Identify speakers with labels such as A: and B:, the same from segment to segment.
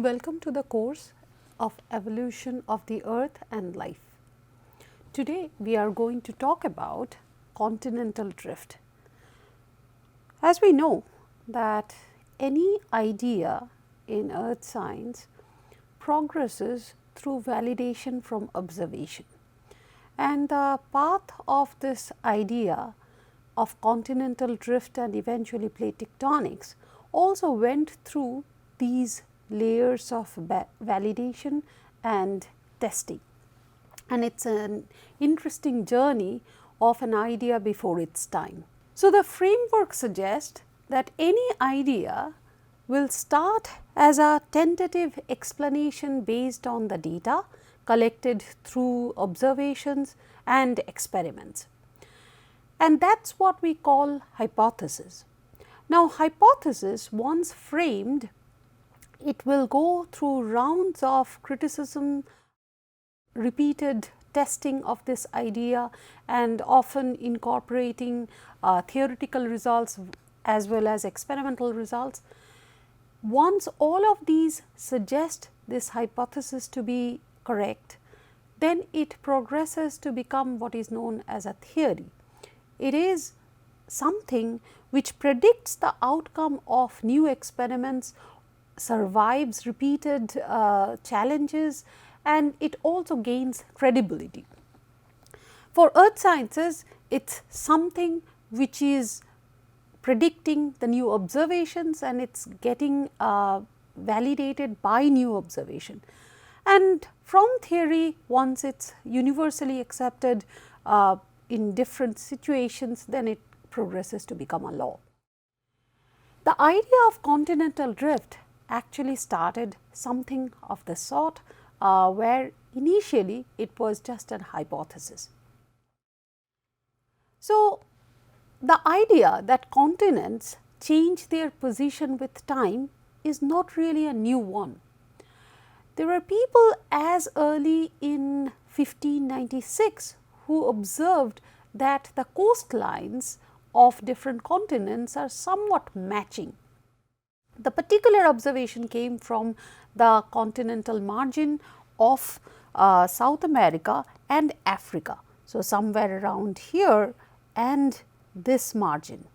A: Welcome to the course of Evolution of the Earth and Life. Today we are going to talk about continental drift. As we know that any idea in earth science progresses through validation from observation, and the path of this idea of continental drift and eventually plate tectonics also went through these layers of validation and testing, and it is an interesting journey of an idea before its time. So, the framework suggests that any idea will start as a tentative explanation based on the data collected through observations and experiments, and that is what we call hypothesis. Now, hypothesis once framed, it will go through rounds of criticism, repeated testing of this idea, and often incorporating theoretical results as well as experimental results. Once all of these suggest this hypothesis to be correct, then it progresses to become what is known as a theory. It is something which predicts the outcome of new experiments, survives repeated challenges, and it also gains credibility. For earth sciences, it is something which is predicting the new observations, and it is getting validated by new observation. And from theory, once it is universally accepted in different situations, then it progresses to become a law. The idea of continental drift actually started something of the sort, where initially it was just a hypothesis. So, the idea that continents change their position with time is not really a new one. There were people as early in 1596 who observed that the coastlines of different continents are somewhat matching. The particular observation came from the continental margin of South America and Africa. So, somewhere around here and this margin.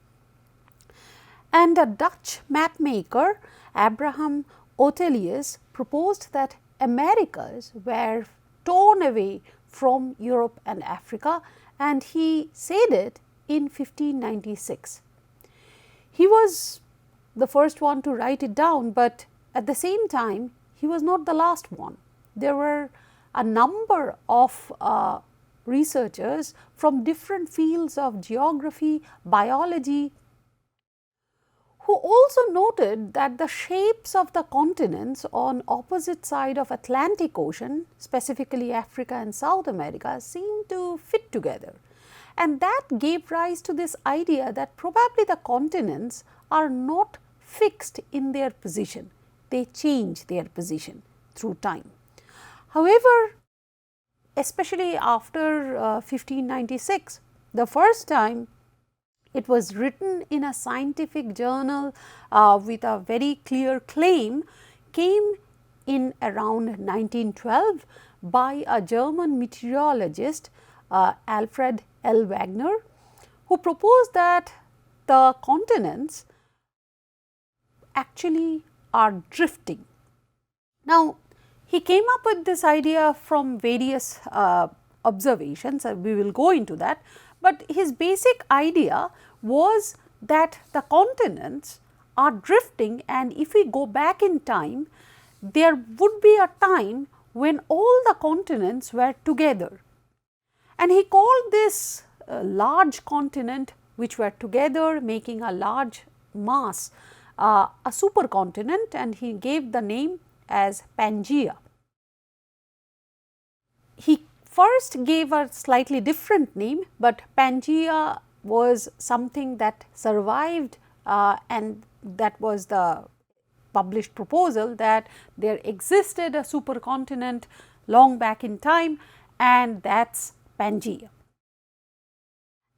A: And a Dutch mapmaker, Abraham Ortelius, proposed that Americas were torn away from Europe and Africa, and he said it in 1596. He was the first one to write it down, but at the same time he was not the last one. There were a number of researchers from different fields of geography, biology, who also noted that the shapes of the continents on opposite side of Atlantic Ocean, specifically Africa and South America, seemed to fit together. And that gave rise to this idea that probably the continents are not fixed in their position, they change their position through time. However, especially after 1596, the first time it was written in a scientific journal with a very clear claim, came in around 1912 by a German meteorologist, Alfred L. Wagner, who proposed that the continents actually are drifting. Now, he came up with this idea from various observations, and we will go into that, but his basic idea was that the continents are drifting, and if we go back in time, there would be a time when all the continents were together. And he called this large continent which were together making a large mass a supercontinent, and he gave the name as Pangaea. He first gave a slightly different name, but Pangaea was something that survived, and that was the published proposal that there existed a supercontinent long back in time, and that is Pangaea.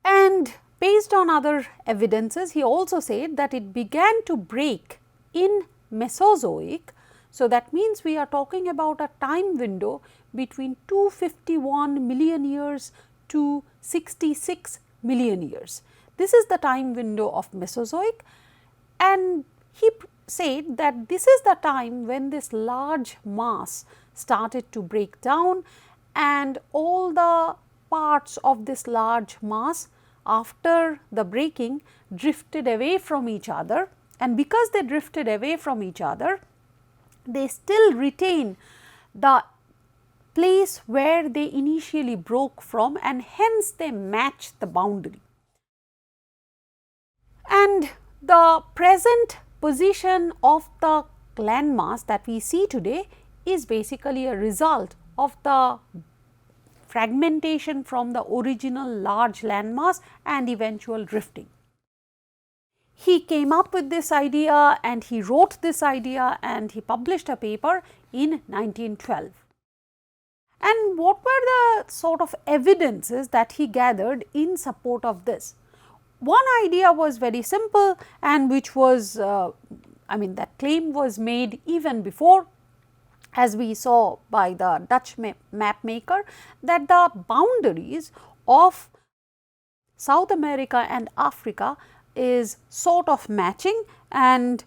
A: And based on other evidences, he also said that it began to break in Mesozoic So, that means we are talking about a time window between 251 million years to 66 million years. This is the time window of Mesozoic, and he said that this is the time when this large mass started to break down, and all the parts of this large mass after the breaking drifted away from each other, and because they drifted away from each other, they still retain the place where they initially broke from, and hence they match the boundary. And the present position of the landmass that we see today is basically a result of the fragmentation from the original large landmass and eventual drifting. He came up with this idea, and he wrote this idea, and he published a paper in 1912. And what were the sort of evidences that he gathered in support of this? One idea was very simple, and which was that claim was made even before, as we saw by the Dutch map maker, that the boundaries of South America and Africa is sort of matching, and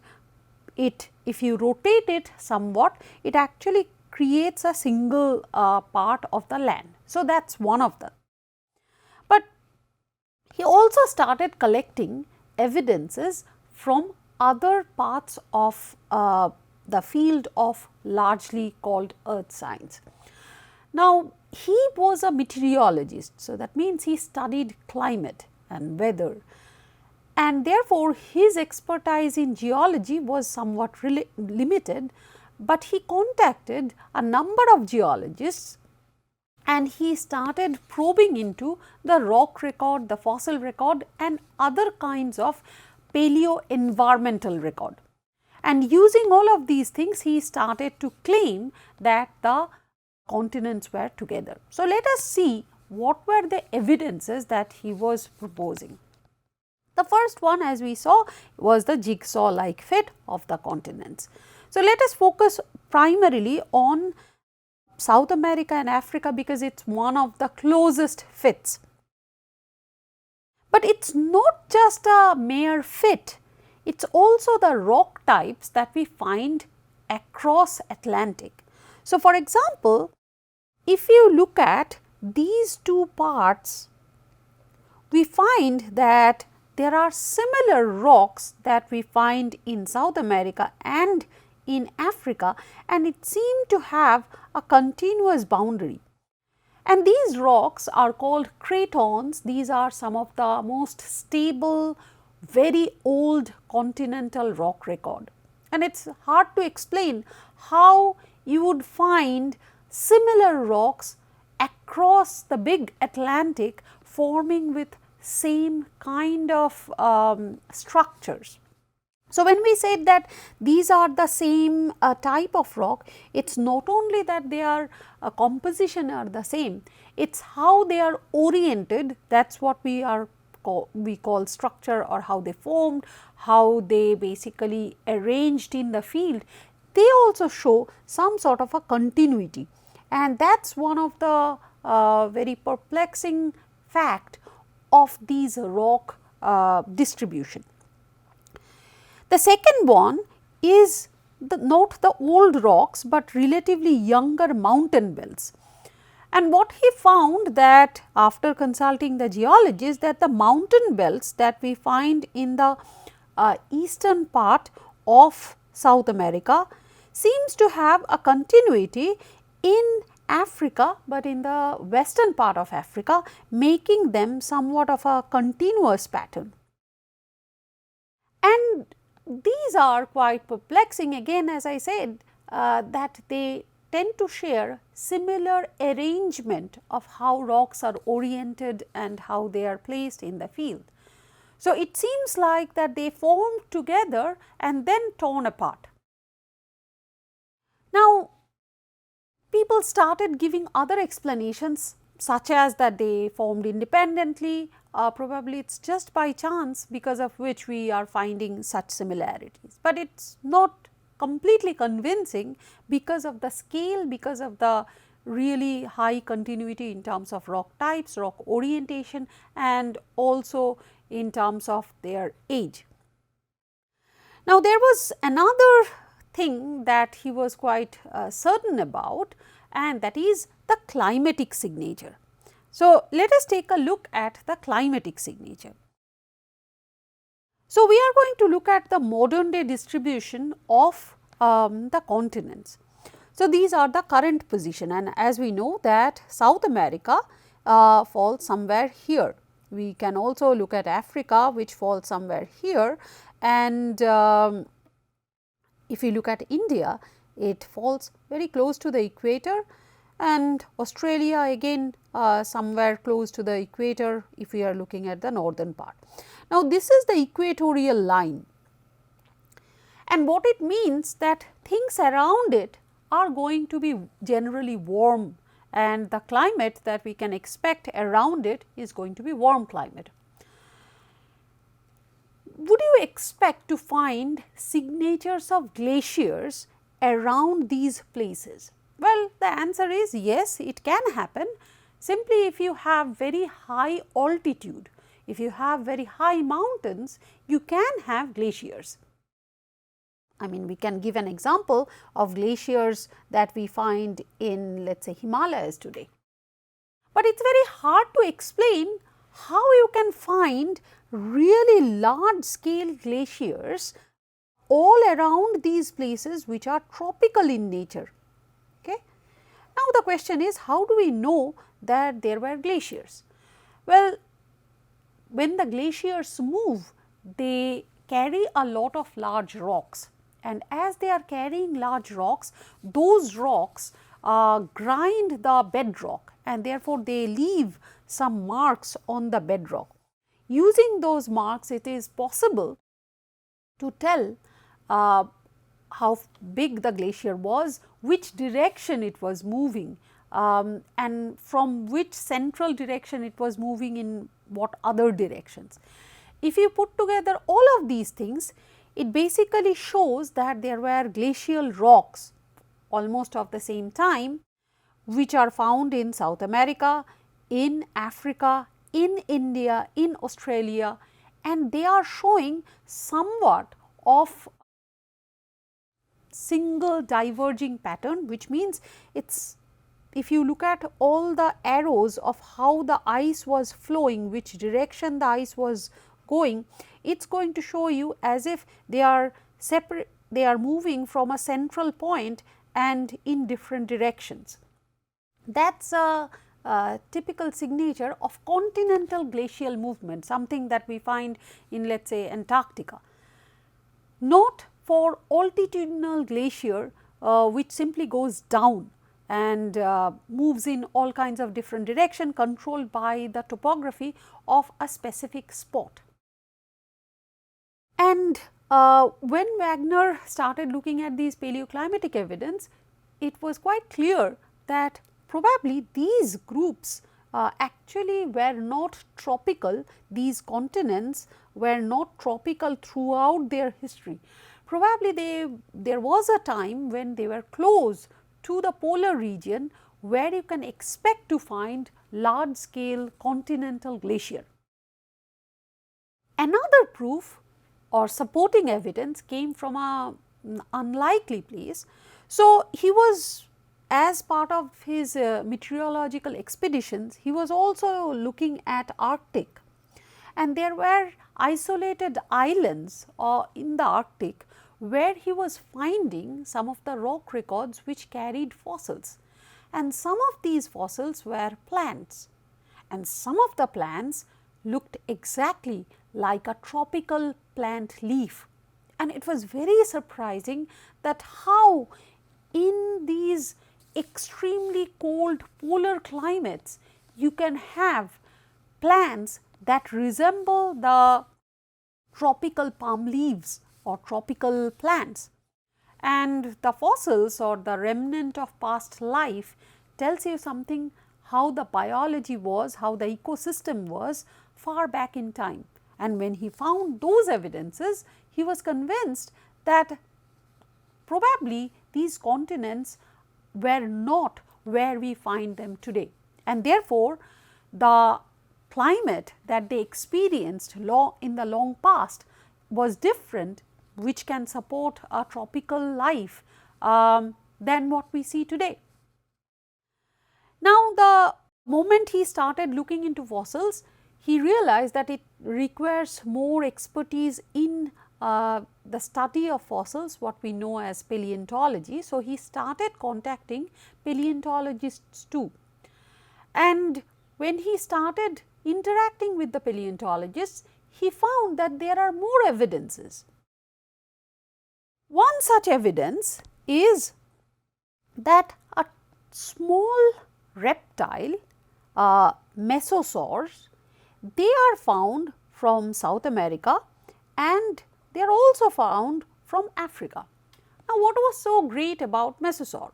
A: if you rotate it somewhat, it actually creates a single part of the land. So, that is one of them. But he also started collecting evidences from other parts of the field of largely called earth science. Now, he was a meteorologist, so that means he studied climate and weather, and therefore, his expertise in geology was somewhat limited, but he contacted a number of geologists, and he started probing into the rock record, the fossil record, and other kinds of paleo environmental record. And using all of these things, he started to claim that the continents were together. So, let us see what were the evidences that he was proposing. The first one, as we saw, was the jigsaw like fit of the continents. So, let us focus primarily on South America and Africa, because it is one of the closest fits. But it is not just a mere fit, it is also the rock types that we find across Atlantic. So, for example, if you look at these two parts, we find that there are similar rocks that we find in South America and in Africa, and it seemed to have a continuous boundary. And these rocks are called cratons. These are some of the most stable, very old continental rock record. And it is hard to explain how you would find similar rocks across the big Atlantic forming with same kind of structures. So, when we said that these are the same type of rock, it is not only that their composition are the same, it is how they are oriented, that is what we call structure, or how they formed, how they basically arranged in the field. They also show some sort of a continuity, and that is one of the very perplexing fact of these rock distribution. The second one is not the old rocks, but relatively younger mountain belts. And what he found, that after consulting the geologists, that the mountain belts that we find in the eastern part of South America seems to have a continuity in Africa, but in the western part of Africa, making them somewhat of a continuous pattern. And these are quite perplexing, again, as I said, that they tend to share similar arrangement of how rocks are oriented and how they are placed in the field. So, it seems like that they formed together and then torn apart. Now, people started giving other explanations, such as that they formed independently, probably it is just by chance, because of which we are finding such similarities, but it is not completely convincing because of the scale, because of the really high continuity in terms of rock types, rock orientation, and also in terms of their age. Now, there was another thing that he was quite certain about, and that is the climatic signature. So, let us take a look at the climatic signature. So, we are going to look at the modern day distribution of the continents. So, these are the current position, and as we know that South America falls somewhere here. We can also look at Africa, which falls somewhere here, and if you look at India, it falls very close to the equator, and Australia again somewhere close to the equator if we are looking at the northern part. Now, this is the equatorial line, and what it means that things around it are going to be generally warm, and the climate that we can expect around it is going to be warm climate. Would you expect to find signatures of glaciers around these places? Well, the answer is yes, it can happen. Simply if you have very high altitude, if you have very high mountains, you can have glaciers. I mean, we can give an example of glaciers that we find in, let us say, Himalayas today. But it is very hard to explain how you can find really large scale glaciers all around these places which are tropical in nature. Okay. Now, the question is, how do we know that there were glaciers? Well, when the glaciers move, they carry a lot of large rocks, and as they are carrying large rocks, those rocks grind the bedrock, and therefore, they leave some marks on the bedrock. Using those marks, it is possible to tell how big the glacier was, which direction it was moving, and from which central direction it was moving in what other directions. If you put together all of these things, it basically shows that there were glacial rocks almost of the same time, which are found in South America, in Africa, in India, in Australia, and they are showing somewhat of single diverging pattern, which means it's, if you look at all the arrows of how the ice was flowing, which direction the ice was going, it is going to show you as if they are separate, they are moving from a central point and in different directions. That is a typical signature of continental glacial movement, something that we find in, let us say, Antarctica. Not for altitudinal glacier which simply goes down and moves in all kinds of different direction controlled by the topography of a specific spot. And when Wagner started looking at these paleoclimatic evidence, it was quite clear that probably these groups actually were not tropical, these continents were not tropical throughout their history. Probably there was a time when they were close to the polar region where you can expect to find large scale continental glacier. Another proof or supporting evidence came from an unlikely place. So, he was, as part of his meteorological expeditions, he was also looking at Arctic, and there were isolated islands in the Arctic where he was finding some of the rock records which carried fossils, and some of these fossils were plants, and some of the plants looked exactly like a tropical plant leaf. And it was very surprising that how in these extremely cold polar climates you can have plants that resemble the tropical palm leaves or tropical plants. And the fossils or the remnant of past life tells you something how the biology was, how the ecosystem was far back in time. And when he found those evidences, he was convinced that probably these continents were not where we find them today, and therefore, the climate that they experienced in the long past was different, which can support a tropical life than what we see today. Now, the moment he started looking into fossils, he realized that it requires more expertise in the study of fossils, what we know as paleontology. So, he started contacting paleontologists too, and when he started interacting with the paleontologists, he found that there are more evidences. One such evidence is that a small reptile, mesosaurs, they are found from South America and they are also found from Africa. Now, what was so great about mesosaur?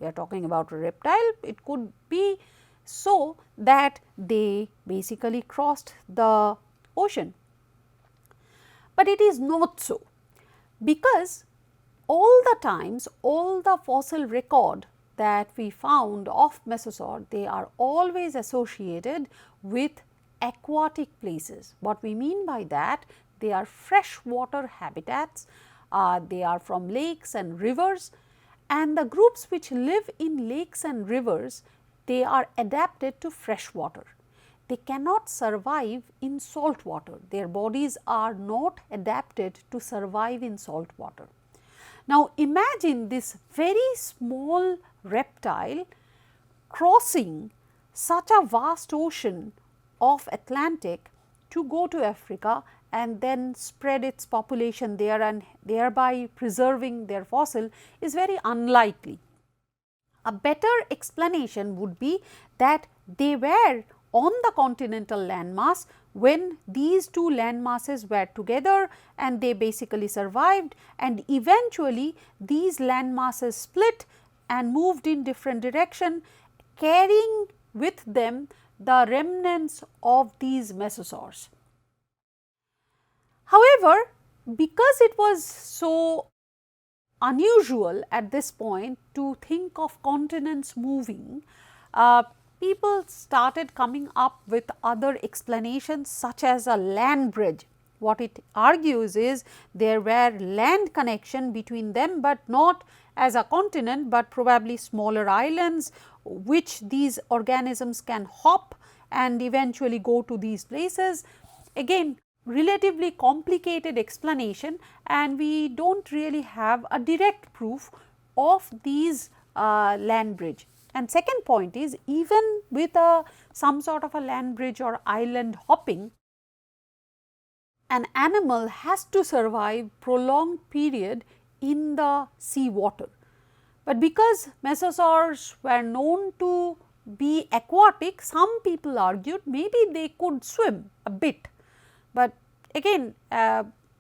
A: We are talking about a reptile. It could be so that they basically crossed the ocean, but it is not so, because all the times, all the fossil record that we found of mesosaur, they are always associated with aquatic places. What we mean by that, they are freshwater habitats, they are from lakes and rivers, and the groups which live in lakes and rivers, they are adapted to fresh water. They cannot survive in salt water. Their bodies are not adapted to survive in salt water. Now, imagine this very small reptile crossing such a vast ocean of Atlantic to go to Africa and then spread its population there and thereby preserving their fossil is very unlikely. A better explanation would be that they were on the continental landmass when these two landmasses were together and they basically survived, and eventually these landmasses split and moved in different direction, carrying with them the remnants of these mesosaurs. However, because it was so unusual at this point to think of continents moving, people started coming up with other explanations such as a land bridge. What it argues is there were land connection between them, but not as a continent, but probably smaller islands which these organisms can hop and eventually go to these places. Again, relatively complicated explanation, and we do not really have a direct proof of these land bridge. And second point is, even with some sort of a land bridge or island hopping, an animal has to survive prolonged period in the sea water. But because mesosaurs were known to be aquatic, some people argued maybe they could swim a bit. But again,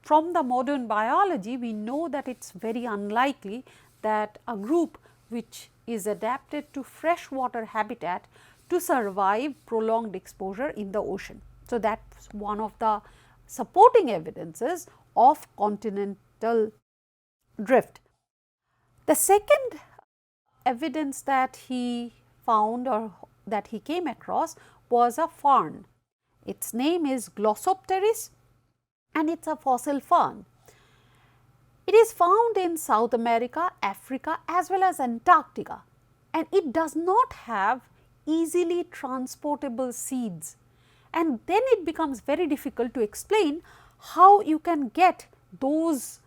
A: from the modern biology, we know that it is very unlikely that a group which is adapted to freshwater habitat to survive prolonged exposure in the ocean. So, that is one of the supporting evidences of continental drift. The second evidence that he found or that he came across was a fern. Its name is Glossopteris and it is a fossil fern. It is found in South America, Africa as well as Antarctica, and it does not have easily transportable seeds, and then it becomes very difficult to explain how you can get those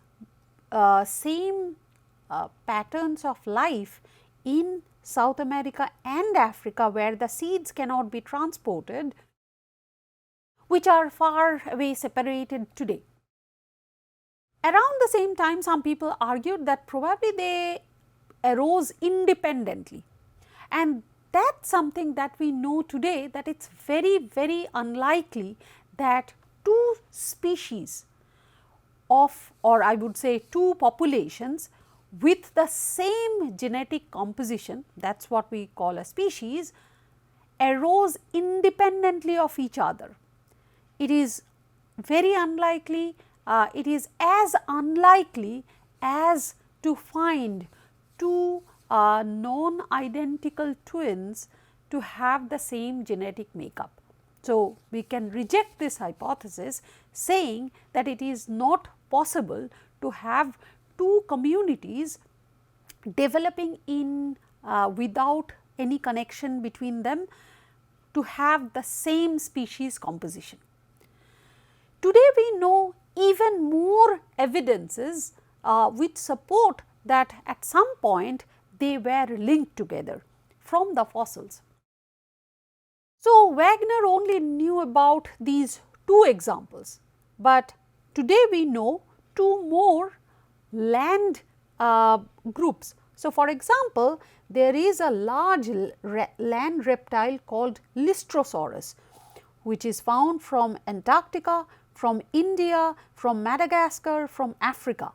A: same patterns of life in South America and Africa where the seeds cannot be transported, which are far away separated today. Around the same time, some people argued that probably they arose independently, and that is something that we know today, that it is very unlikely that two species of, or I would say two populations with the same genetic composition, that is what we call a species, arose independently of each other. It is very unlikely. It is as unlikely as to find two non-identical twins to have the same genetic makeup. So, we can reject this hypothesis saying that it is not possible to have two communities developing in without any connection between them to have the same species composition. Today we know even more evidences which support that at some point they were linked together from the fossils. So, Wagner only knew about these two examples, but today we know two more land groups. So, for example, there is a large land reptile called Lystrosaurus, which is found from Antarctica, from India, from Madagascar, from Africa.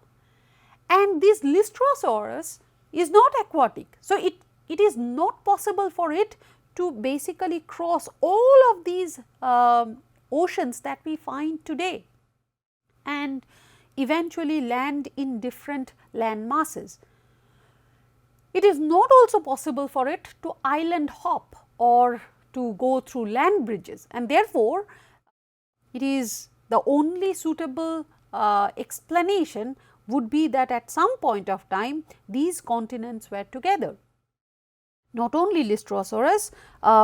A: And this Lystrosaurus is not aquatic. So, it is not possible for it to basically cross all of these oceans that we find today and eventually land in different land masses. It is not also possible for it to island hop or to go through land bridges, and therefore, it is the only suitable explanation would be that at some point of time these continents were together. Not only Lystrosaurus,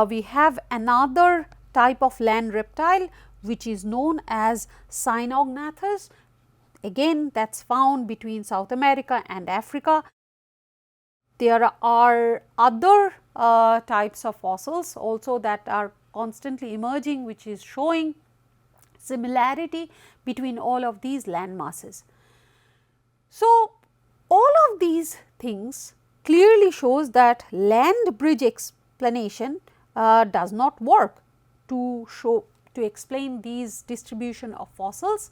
A: we have another type of land reptile which is known as Cynognathus. Again, that is found between South America and Africa. There are other types of fossils also that are constantly emerging, which is showing similarity between all of these land masses. So, all of these things clearly shows that land bridge explanation does not work to explain these distribution of fossils,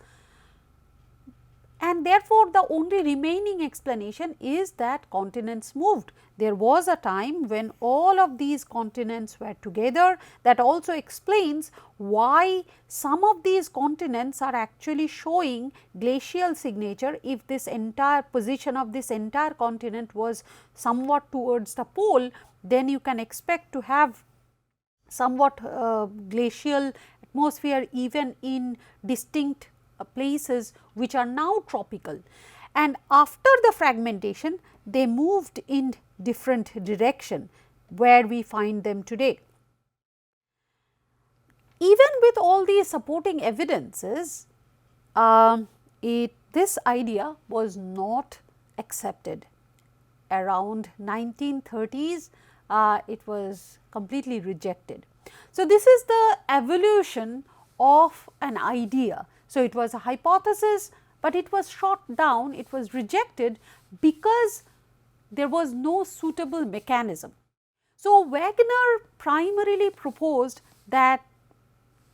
A: and therefore, the only remaining explanation is that continents moved. There was a time when all of these continents were together. That also explains why some of these continents are actually showing glacial signature. If this entire position of this entire continent was somewhat towards the pole, then you can expect to have somewhat glacial atmosphere even in distinct places which are now tropical, and after the fragmentation they moved in different direction where we find them today. Even with all these supporting evidences, this idea was not accepted. Around 1930s, it was completely rejected. So, this is the evolution of an idea. So, it was a hypothesis, but it was shot down, it was rejected because there was no suitable mechanism. So, Wagner primarily proposed that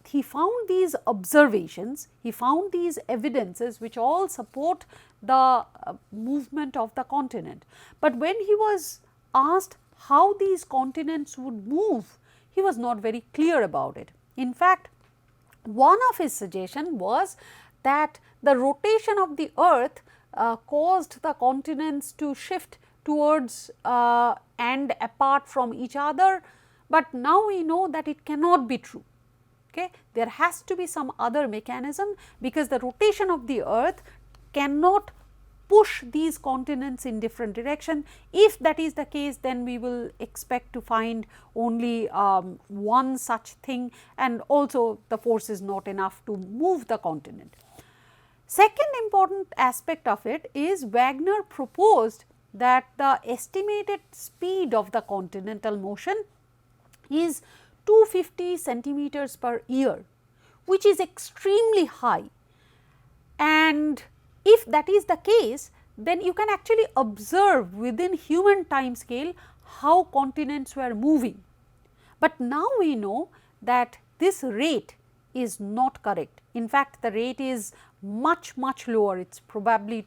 A: he found these observations, he found these evidences which all support the movement of the continent. But when he was asked how these continents would move, he was not very clear about it. In fact, one of his suggestions was that the rotation of the earth caused the continents to shift towards and apart from each other, but now we know that it cannot be true. Okay? There has to be some other mechanism, because the rotation of the earth cannot push these continents in different direction. If that is the case, then we will expect to find only one such thing, and also the force is not enough to move the continent. Second important aspect of it is Wagner proposed that the estimated speed of the continental motion is 250 centimeters per year, which is extremely high, and if that is the case, then you can actually observe within human time scale how continents were moving. But now we know that this rate is not correct. In fact, the rate is much lower, it is probably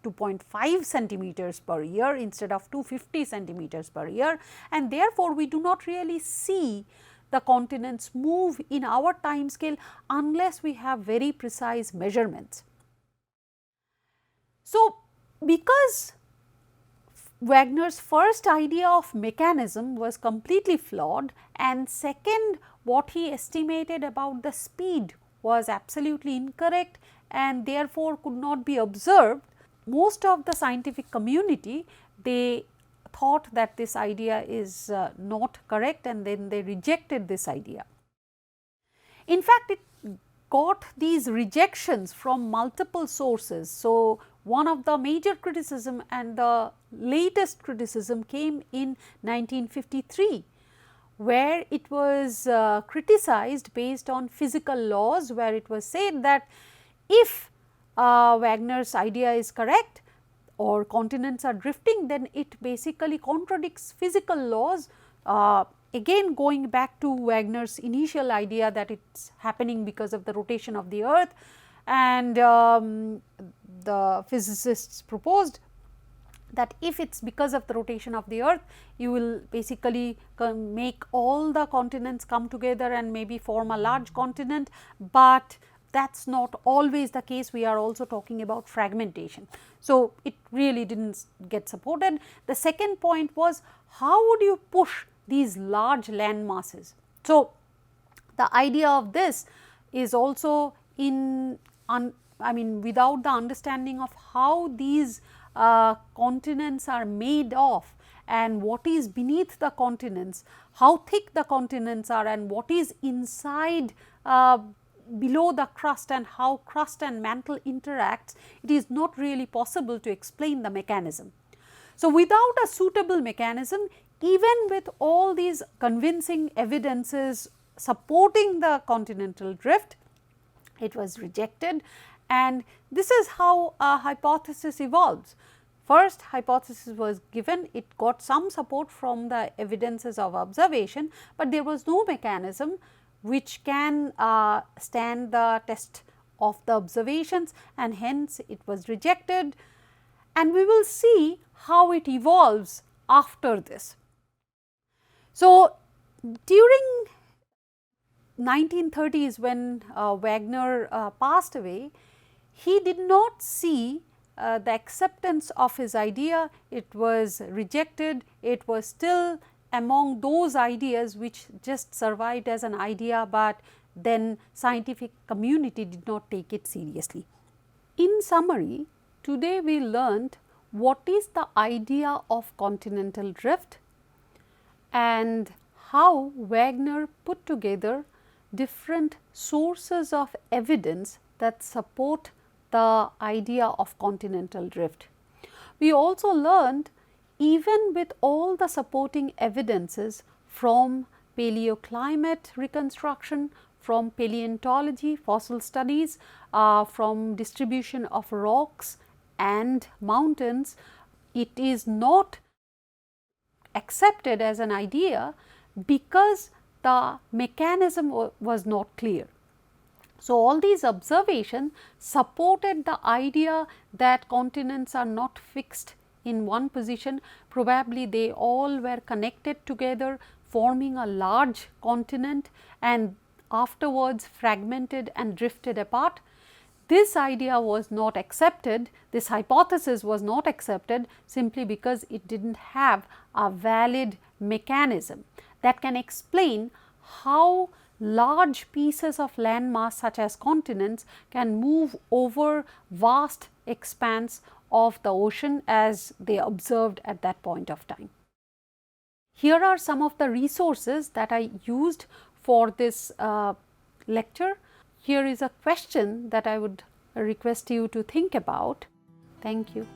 A: 2.5 centimeters per year instead of 250 centimeters per year, and therefore, we do not really see the continents move in our time scale unless we have very precise measurements. So, because Wagner's first idea of mechanism was completely flawed, and second, what he estimated about the speed was absolutely incorrect and therefore could not be observed. Most of the scientific community, they thought that this idea is not correct, and then they rejected this idea. In fact, it got these rejections from multiple sources. So, one of the major criticism and the latest criticism came in 1953, where it was criticized based on physical laws, where it was said that if Wagner's idea is correct or continents are drifting, then it basically contradicts physical laws, again going back to Wagner's initial idea that it is happening because of the rotation of the earth, and the physicists proposed that if it is because of the rotation of the earth, you will basically make all the continents come together and maybe form a large continent, but that is not always the case. We are also talking about fragmentation. So, it really did not get supported. The second point was, how would you push these large land masses? So, the idea of this is also without the understanding of how these continents are made of and what is beneath the continents, how thick the continents are and what is inside below the crust and how crust and mantle interacts, it is not really possible to explain the mechanism. So, without a suitable mechanism, even with all these convincing evidences supporting the continental drift, it was rejected, and this is how a hypothesis evolves. First hypothesis was given, it got some support from the evidences of observation, but there was no mechanism which can stand the test of the observations, and hence it was rejected, and we will see how it evolves after this. So, during 1930s when Wagner passed away, he did not see the acceptance of his idea. It was rejected. It was still among those ideas which just survived as an idea, but then scientific community did not take it seriously. In summary, today we learned what is the idea of continental drift and how Wagner put together different sources of evidence that support the idea of continental drift. We also learned, even with all the supporting evidences from paleoclimate reconstruction, from paleontology, fossil studies, from distribution of rocks and mountains, it is not accepted as an idea because the mechanism was not clear. So, all these observations supported the idea that continents are not fixed in one position, probably they all were connected together forming a large continent and afterwards fragmented and drifted apart. This idea was not accepted, this hypothesis was not accepted simply because it did not have a valid mechanism that can explain how large pieces of land mass such as continents can move over vast expanse of the ocean as they observed at that point of time. Here are some of the resources that I used for this lecture. Here is a question that I would request you to think about. Thank you.